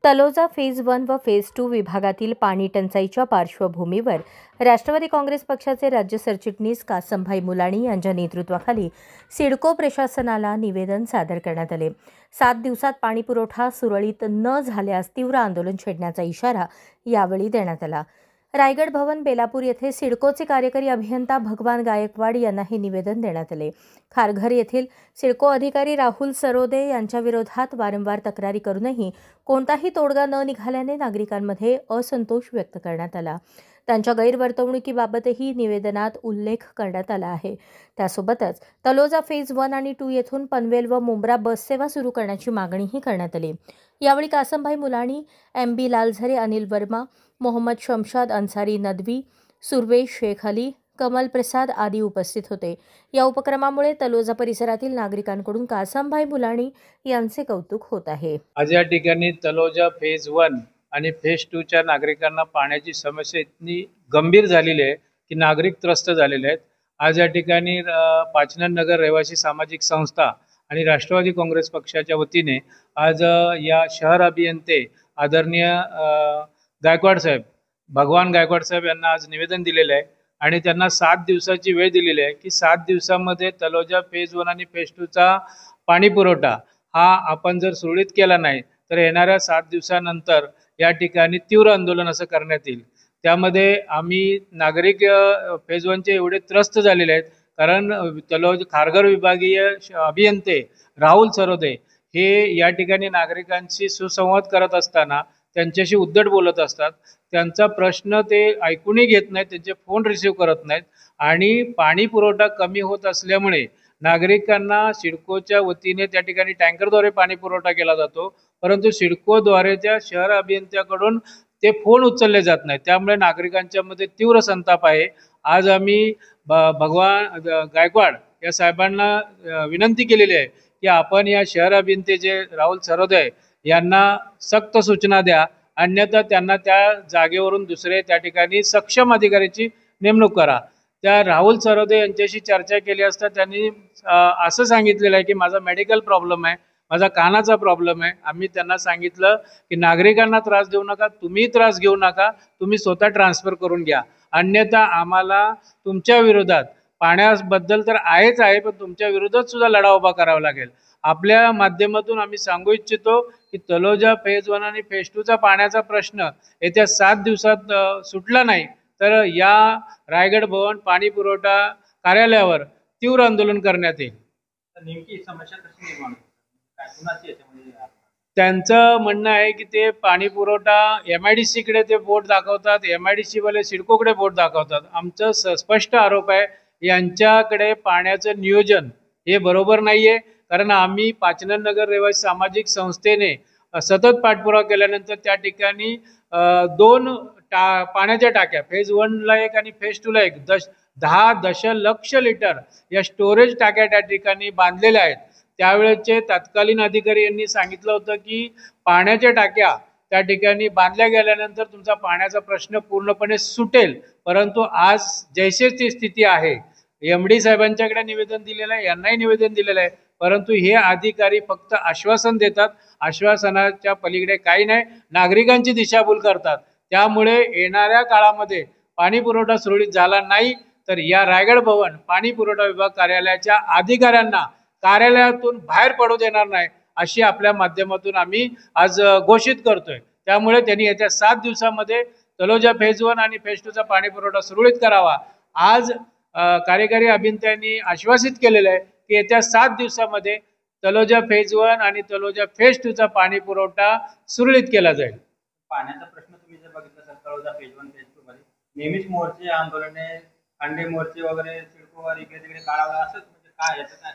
Taloja phase 1 व phase 2 विभागातील पाणी टंचाईच्या पार्श्वभूमीवर राष्ट्रवादी काँग्रेस पक्षाचे राज्य सरचिटणीस कासमभाई मुलाणी यांच्या नेतृत्वाखाली सिडको प्रशासनाला निवेदन सादर करण्यात आले। 7 दिवसात पाणीपुरवठा सुरळीत न झाल्यास तीव्र आंदोलन छेडण्याचा इशारा यावेळी देण्यात आला। रायगड भवन बेलापूर येथे सिडकोचे कार्यकारी अभियंता भगवान गायकवाड यांना हे निवेदन देण्यात आले। खारघर येथील सिडको अधिकारी राहुल सरोदे यांच्या विरोधात वारंवार तक्रारी करूनही कोणताही तोडगा न निघाल्याने नागरिकांमध्ये असंतोष व्यक्त करण्यात आला। त्यांच्या गैरवर्तणुकीबाबतही निवेदनात उल्लेख करण्यात आला आहे। त्यासोबतच तलोजा फेज 1 आणि 2 येथून पनवेल व मुंब्रा बस सेवा सुरू करण्याची मागणीही करण्यात आली। यावेळी कासमभाई मुलाणी, MB लालझरे, अनिल वर्मा, मोहम्मद शमशाद अन्सारी नदवी, सुरवेश शेख अली, कमल प्रसाद आदी उपस्थित होते। या उपक्रमामुळे तलोजा परिसरातील नागरिकांकडून कासमभाई मुलाणी यांचे कौतुक होत आहे। आज या ठिकाणी तलोजा फेज 1 आणि फेज 2 च्या नागरिकांना पाण्याची समस्या इतकी गंभीर झालेली आहे की नागरिक त्रस्त झालेले आहेत। आज या ठिकाणी पाचनन नगर रहिवासी सामाजिक संस्था आणि राष्ट्रवादी काँग्रेस पक्षाच्या वतीने आज या शहर अभियंते आदरणीय गायकवाड साहेब, भगवान गायकवाड साहेब यांना आज निवेदन दिलेले आहे आणि त्यांना 7 दिवसाची वेळ दिलेली आहे की 7 दिवसामध्ये तलोजा फेज 1 आणि फेज 2 चा पाणी पुरवठा हा आपण जर सुरळीत केला नाही तर येणाऱ्या 7 दिवसानंतर या ठिकाणी तीव्र आंदोलन असं करण्यात येईल। त्यामध्ये आम्ही नागरिक फेज 1 चे एवढे त्रस्त झालेले आहेत कारण तलोजा खारघर विभागीय अभियंते राहुल सरोदे हे या ठिकाणी नागरिकांशी सुसंवाद करत असताना त्यांच्याशी उद्धट बोलत असतात। त्यांचा प्रश्न ते ऐकूनही घेत नाहीत, त्यांचे फोन रिसीव्ह करत नाहीत आणि पाणी पुरवठा कमी होत असल्यामुळे नागरिकांना सिडकोच्या वतीने त्या ठिकाणी टँकरद्वारे पाणी पुरवठा केला जातो, परंतु सिडकोद्वारे त्या शहर अभियंत्याकडून ते फोन उचलले जात नाहीत। त्यामुळे नागरिकांच्या मध्ये तीव्र संताप आहे। आज आम्ही भगवान गायकवाड या साहेबांना विनंती केलेली आहे की आपण या शहर अभियंते जे राहुल सरोदे यांना सक्त सूचना द्या, अन्यथा त्यांना त्या जागेवरून दुसरे त्या ठिकाणी सक्षम अधिकाऱ्याची नेमणूक करा। त्या राहुल सरोदे यांच्याशी चर्चा केली असता त्यांनी असं सांगितलेलं आहे की माझा मेडिकल प्रॉब्लेम आहे, माझा कानाचा प्रॉब्लेम आहे। आम्ही त्यांना सांगितलं की नागरिकांना त्रास देऊ नका, तुम्ही त्रास घेऊ नका, तुम्ही स्वतः ट्रान्सफर करून घ्या, अन्यथा आम्हाला तुमच्या विरोधात पाण्याबद्दल तर आहेच आहे पण तुमच्या विरोधात सुद्धा लढा उभा करावा लागेल। आपल्या माध्यमातून आम्ही सांगू इच्छितो की तलोजा फेज 1 आणि फेज 2 चा पाण्याचा प्रश्न येत्या 7 दिवसात सुटला नाही तर या रायगड भवन पाणी पुरवठा कार्यालयावर तीव्र आंदोलन करण्यात येईल। नेमकी समस्या कशी निर्माण काय कुणाची याच्यामध्ये? त्यांचं म्हणणं आहे की ते पाणी पुरवठा MIDC कडे ते बोर्ड दाखवतात, MIDC वाले सिडकोकडे बोर्ड दाखवतात। आमचं स्पष्ट आरोप आहे यांच्याकडे पाण्याचं नियोजन हे बरोबर नाहीये, कारण आम्ही पाचनन नगर रहिवासी सामाजिक संस्थेने सतत पाठपुरावा केल्यानंतर त्या ठिकाणी 2 पाण्याच्या टाक्या फेज 1 ला एक आणि फेज 2 ला एक 10 दशलक्ष लिटर या स्टोरेज टाक्या त्या ठिकाणी बांधलेल्या आहेत। त्यावेळेचे तत्कालीन अधिकारी यांनी सांगितलं होतं की पाण्याच्या टाक्या त्या ठिकाणी बांधल्या गेल्यानंतर तुमचा पाण्याचा प्रश्न पूर्णपणे सुटेल, परंतु आज जैसे ती स्थिती आहे। MD साहेबांच्याकडे निवेदन दिलेलं आहे, यांनाही निवेदन दिलेलं आहे, परंतु हे अधिकारी फक्त आश्वासन देतात, आश्वासनाच्या पलीकडे काही नाही, नागरिकांची दिशाभूल करतात। त्यामुळे येणाऱ्या काळामध्ये पाणी पुरवठा सुरळीत झाला नाही तर या रायगड भवन पाणी पुरवठा विभाग कार्यालयाच्या अधिकाऱ्यांना कार्यालयातून बाहेर पडू देणार नाही अशी आपल्या माध्यमातून आम्ही आज घोषित करतोय। त्यामुळे त्यांनी येत्या 7 दिवसामध्ये तलोजा फेज 1 आणि फेज 2 चा पाणी पुरवठा सुरळीत करावा। आज कार्यकारी अभियंत्यांनी आश्वासित केलेलं आहे की येत्या 7 दिवसामध्ये तलोजा फेज 1 आणि तलोजा फेज 2 चा पाणी पुरवठा सुरळीत केला जाईल। पाण्याचा प्रश्न तुम्ही जर बघितला तर तलोजा फेज 1 फेज 2 मध्ये नेहमीच मोर्चे, आंदोलने, अंडे मोर्चे वगैरे सिडकोवर इकडे तिकडे काढावं असंच, म्हणजे काय याचं काय?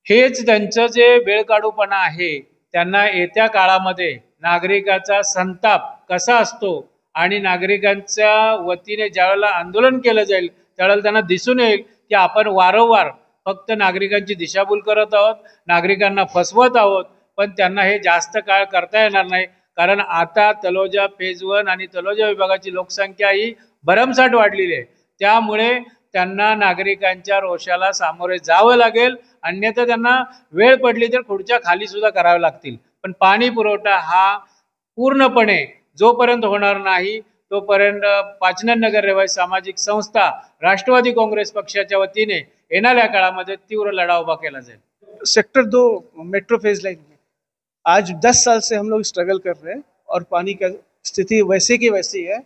हेच त्यांचं जे वेळकाढूपणा आहे। त्यांना येत्या काळामध्ये नागरिकाचा संताप कसा असतो आणि नागरिकांच्या वतीने ज्यावेळेला आंदोलन केलं जाईल त्यावेळेला त्यांना दिसून येईल की आपण वारंवार फक्त नागरिकांची दिशाभूल करत आहोत, नागरिकांना फसवत आहोत, पण त्यांना हे जास्त काळ करता येणार नाही, कारण आता तलोजा फेज 1 आणि तलोजा विभागाची लोकसंख्या ही भरमसाठ वाढलेली आहे। त्यामुळे त्यांना नागरिकांच्या रोषाला सामोरे जावं लागेल, अन्यथा त्यांना वेळ पडली तर खुर्च्या खाली सुद्धा कराव्या लागतील। पण पाणी पुरवठा हा पूर्णपणे जोपर्यंत होणार नाही तोपर्यंत पाचनन नगर रहिवासी सामाजिक संस्था राष्ट्रवादी काँग्रेस पक्षाच्या वतीने येणाऱ्या काळामध्ये तीव्र लढा उभा केला जाईल। सेक्टर 2 मेट्रो फेज लाइन में आज 10 साल से हम लोग स्ट्रगल कर रहे हैं और पानी का स्थिति वैसे की वैसी है।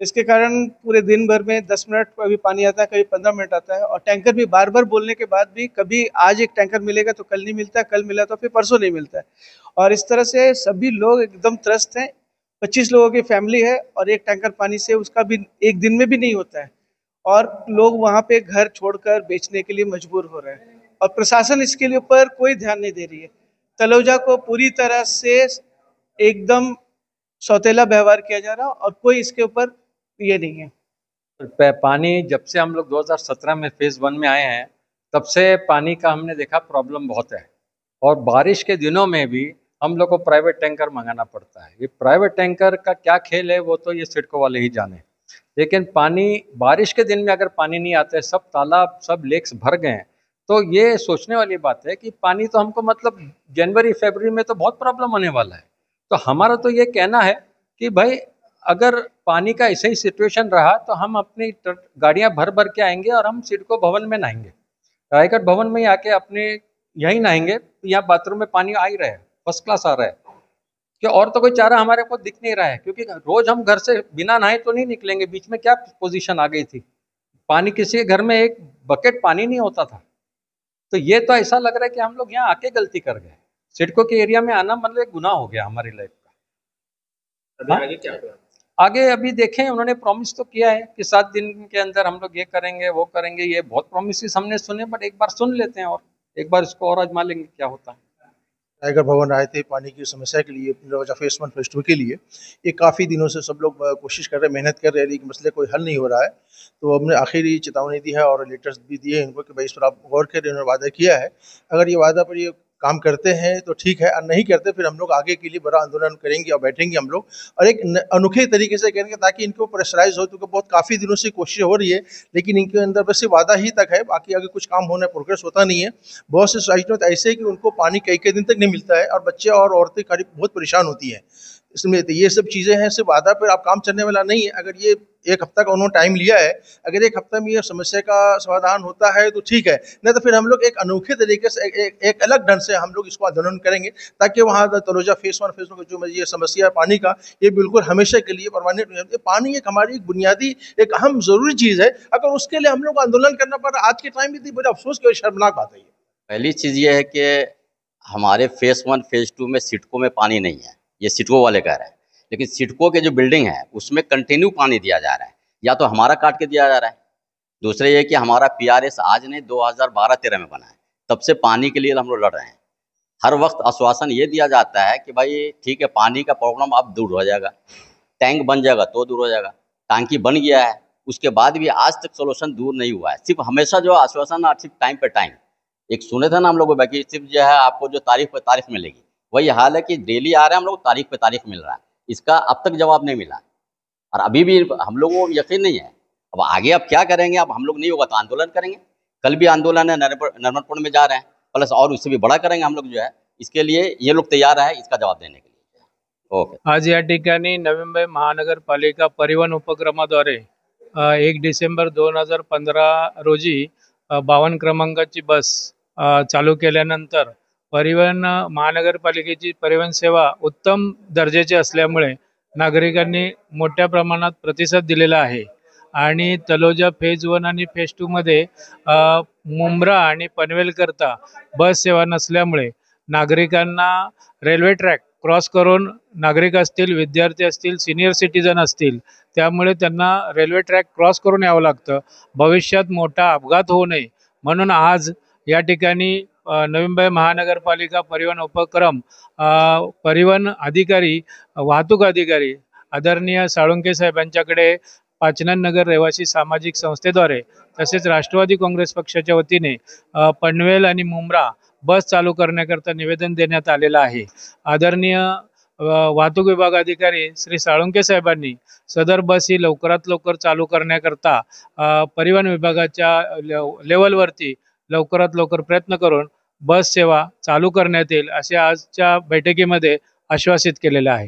इसके कारण पूरे दिन भर में 10 मिनट कभी पानी आता है, कभी 15 मिनट आता है, और टैंकर भी बार बार बोलने के बाद भी कभी आज एक टैंकर मिलेगा तो कल नहीं मिलता, कल मिला तो फिर परसों नहीं मिलता है। और इस तरह से सभी लोग एकदम त्रस्त हैं। 25 लोगों की फैमिली है और एक टैंकर पानी से उसका भी एक दिन में भी नहीं होता है, और लोग वहाँ पे घर छोड़कर बेचने के लिए मजबूर हो रहे हैं, और प्रशासन इसके ऊपर कोई ध्यान नहीं दे रही है। तलोजा को पूरी तरह से एकदम सौतेला व्यवहार किया जा रहा है और कोई इसके ऊपर ये नहीं है। पानी जब से हम लोग 2017 में फेज 1 में आए हैं तब से पानी का हमने देखा प्रॉब्लम बहुत है, और बारिश के दिनों में भी हम लोग को प्राइवेट टैंकर मंगाना पड़ता है। ये प्राइवेट टैंकर का क्या खेल है वो तो ये सिडको वाले ही जाने, लेकिन पानी बारिश के दिन में अगर पानी नहीं आता है, सब तालाब सब लेक्स भर गए हैं, तो ये सोचने वाली बात है कि पानी तो हमको मतलब जनवरी फरवरी में तो बहुत प्रॉब्लम होने वाला है। तो हमारा तो ये कहना है कि भाई अगर पानी का ऐसा ही सिचुएशन रहा तो हम अपनी गाड़ियां भर भर के आएंगे और हम सिडको भवन में नहाएंगे, रायगढ़ भवन में ही आके अपने यहीं नहाएंगे। यहाँ बाथरूम में पानी आ ही रहा है, फर्स्ट क्लास आ रहा है, कि और तो कोई चारा हमारे को दिख नहीं रहा है, क्योंकि रोज हम घर से बिना नहाए तो नहीं निकलेंगे। बीच में क्या पोजीशन आ गई थी, पानी किसी के घर में एक बकेट पानी नहीं होता था। तो ये तो ऐसा लग रहा है कि हम लोग यहाँ आके गलती कर गए। सिडको के एरिया में आना मतलब एक गुनाह हो गया हमारी लाइफ का। अभी आगे क्या होगा? आगे अभी देखें, उन्होंने प्रॉमिस तो किया है कि 7 दिन के अंदर हम लोग ये करेंगे वो करेंगे, ये बहुत प्रॉमिसेस हमने सुने, बट एक बार सुन लेते हैं और एक बार इसको और आजमा लेंगे क्या होता है। टाइगर भवन आए थे पानी की समस्या के लिए, फेज 1 फेज 2 के लिए। ये काफ़ी दिनों से सब लोग कोशिश कर रहे हैं, मेहनत कर रहे हैं, लेकिन मसले कोई हल नहीं हो रहा है। तो हमने आखिरी चेतावनी दी है और लेटर्स भी दिए इनको कि भाई इस पर आप गौर करें। इन्होंने वादा किया है, अगर ये वादा पर ये काम करते हैं तो ठीक है, और नहीं करते फिर हम लोग आगे के लिए बड़ा आंदोलन करेंगे और बैठेंगे हम लोग, और एक अनोखे तरीके से करेंगे ताकि इनको प्रेशराइज हो। क्योंकि बहुत काफ़ी दिनों से कोशिश हो रही है, लेकिन इनके अंदर बस ये वादा ही तक है, बाकी आगे कुछ काम होना प्रोग्रेस होता नहीं है। बहुत से सोसाइटी में तो ऐसे है कि उनको पानी कई कई दिन तक नहीं मिलता है, और बच्चे और औरतें बहुत परेशान होती हैं। इसमें तो ये सब चीज़ें हैं, सिर्फ वादा पर आप काम चलने वाला नहीं है। अगर ये 1 हफ्ता का उन्होंने टाइम लिया है, अगर 1 हफ्ता में ये समस्या का समाधान होता है तो ठीक है, नहीं तो फिर हम लोग एक अनोखे तरीके से एक अलग ढंग से हम लोग इसको आंदोलन करेंगे, ताकि वहाँ तलोजा फेज 1 फेज 2 जो ये समस्या है पानी का, ये बिल्कुल हमेशा के लिए परमानेंट हो जाती है। पानी एक हमारी एक बुनियादी एक अहम ज़रूरी चीज़ है, अगर उसके लिए हम लोग आंदोलन करना पड़ रहा आज के टाइम में, बड़े अफसोस की शर्मनाक बात है। पहली चीज़ ये है कि हमारे फेज 1 फेज 2 में सिडको में पानी नहीं है, ये सिडको वाले कह रहे हैं, लेकिन सिडको के जो बिल्डिंग है उसमें कंटिन्यू पानी दिया जा रहा है, या तो हमारा काट के दिया जा रहा है। दूसरे ये कि हमारा PRS आज ने 2012-13 में बना है, तब से पानी के लिए हम लोग लड़ रहे हैं। हर वक्त आश्वासन ये दिया जाता है कि भाई ठीक है पानी का प्रॉब्लम अब दूर हो जाएगा, टैंक बन जाएगा तो दूर हो जाएगा। टांकी बन गया है, उसके बाद भी आज तक सोल्यूशन दूर नहीं हुआ है। सिर्फ हमेशा जो आश्वासन सिर्फ टाइम पे टाइम, एक सुने थे ना हम लोग बाकी सिर्फ जो है आपको जो तारीख पे तारीख मिलेगी, वही हाल है कि डेली आ रहे हैं हम लोग, तारीख पे तारीख मिल रहा है, इसका अब तक जवाब नहीं मिला, और अभी भी हम लोगों को यकीन नहीं है। अब आगे अब क्या करेंगे, अब हम लोग नहीं होगा तो आंदोलन करेंगे। कल भी आंदोलन है, नर्मदपुर में जा रहे हैं, प्लस और उससे भी बड़ा करेंगे हम लोग जो है, इसके लिए ये लोग तैयार है इसका जवाब देने के लिए। ओके। आज या ठिकाणी नवी मुंबई महानगरपालिका परिवहन उपक्रमाद्वारे 1 डिसेंबर 2015 रोजी 52 क्रमांकाची बस चालू केल्यानंतर परिवहन महानगरपालिकेची परिवहन सेवा उत्तम दर्जाची असल्यामुळे नागरिकांनी मोठ्या प्रमाणात प्रतिसाद दिलेला आहे। आणि तलोजा फेज 1 आणि फेज 2 मध्ये मुंब्रा आणि पनवेलकरता बस सेवा नसल्यामुळे नागरिकांना रेल्वे ट्रॅक क्रॉस करून, नागरिक असतील, विद्यार्थी असतील, सिनियर सिटीजन असतील, त्यामुळे त्यांना रेल्वे ट्रॅक क्रॉस करून यावं लागतं। भविष्यात मोठा अपघात होऊ नये म्हणून आज या ठिकाणी नवी मुंबई महानगरपालिका परिवहन उपक्रम परिवहन अधिकारी, वाहतूक अधिकारी आदरणीय साळुंके साहेबांच्याकडे पाचनन नगर रहिवासी सामाजिक संस्थेद्वारे तसेच राष्ट्रवादी काँग्रेस पक्षाच्या वतीने पनवेल आणि मुंब्रा बस चालू करण्याकरता निवेदन देण्यात आलेलं आहे। आदरणीय वाहतूक विभाग अधिकारी श्री साळुंके साहेबांनी सदर बस ही लवकरात लवकर चालू करण्याकरता परिवहन विभागाच्या लेवलवरती लवकरात लवकर प्रयत्न करून बस सेवा चालू करण्यात येईल असे आजच्या बैठकीमध्ये आश्वासित केलेलं आहे।